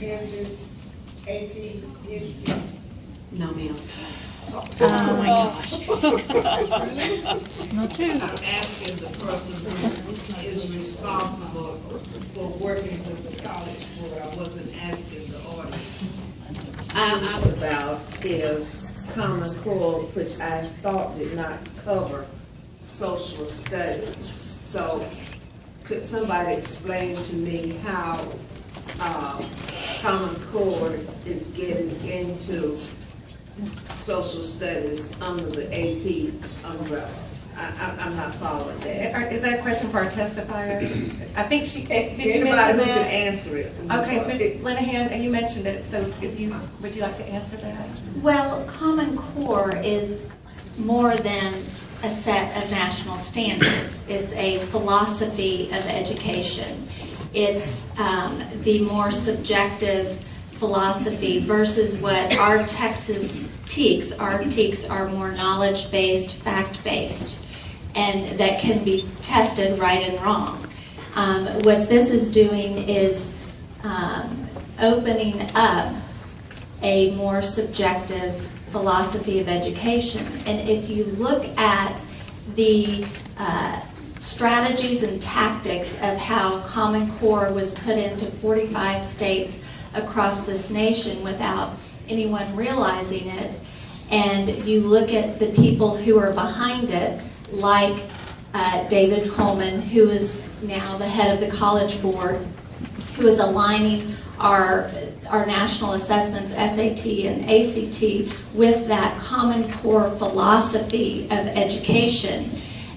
in this AP issue? No, ma'am. Oh my gosh. Not true. I'm asking the person who is responsible for working with the college board. I wasn't asking the audience. I'm about is Common Core, which I thought did not cover social studies. So could somebody explain to me how Common Core is getting into social studies under the AP umbrella? I'm not following that. Is that a question for our testifier? I think she, did you Anybody mention who can that? answer it. Okay, Ms. Linehan, you mentioned it, so would you like to answer that? Well, Common Core is more than a set of national standards. It's a philosophy of education. It's the more subjective philosophy versus what our Texas TEKS. Our TEKS are more knowledge-based, fact-based, and that can be tested right and wrong. What this is doing is opening up a more subjective philosophy of education. And if you look at the strategies and tactics of how Common Core was put into 45 states across this nation without anyone realizing it, and you look at the people who are behind it, like David Coleman, who is now the head of the College Board, who is aligning our national assessments, SAT and ACT, with that Common Core philosophy of education,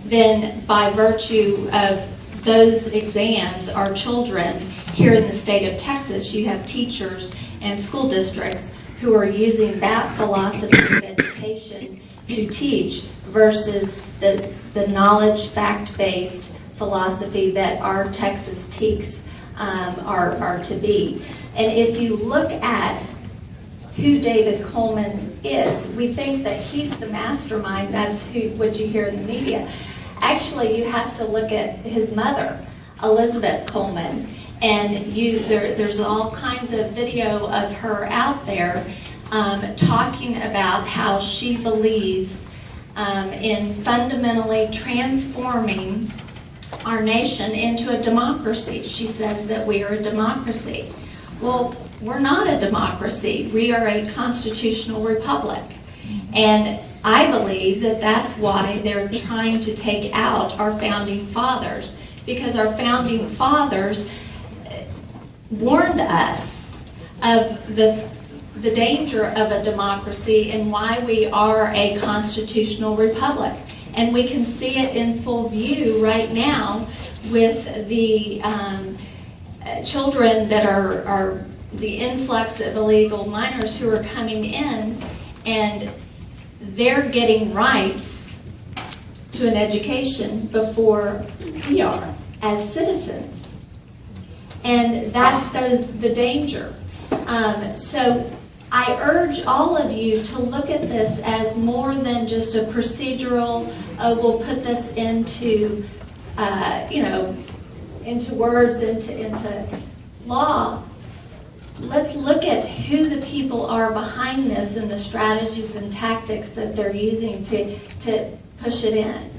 then by virtue of those exams, our children here in the state of Texas, you have teachers and school districts who are using that philosophy of education to teach versus the knowledge, fact-based philosophy that our Texas TEKS are to be. And if you look at who David Coleman is, we think that he's the mastermind. That's what you hear in the media. Actually, you have to look at his mother, Elizabeth Coleman, and there's all kinds of video of her out there talking about how she believes in fundamentally transforming our nation into a democracy. She says that we are a democracy. Well, we're not a democracy. We are a constitutional republic. And I believe that that's why they're trying to take out our founding fathers, because our founding fathers warned us of the danger of a democracy and why we are a constitutional republic. And we can see it in full view right now with the children that are the influx of illegal minors who are coming in, and they're getting rights to an education before we are as citizens. And that's the danger. So I urge all of you to look at this as more than just a procedural, we'll put this into, into words, into law. Let's look at who the people are behind this and the strategies and tactics that they're using to push it in.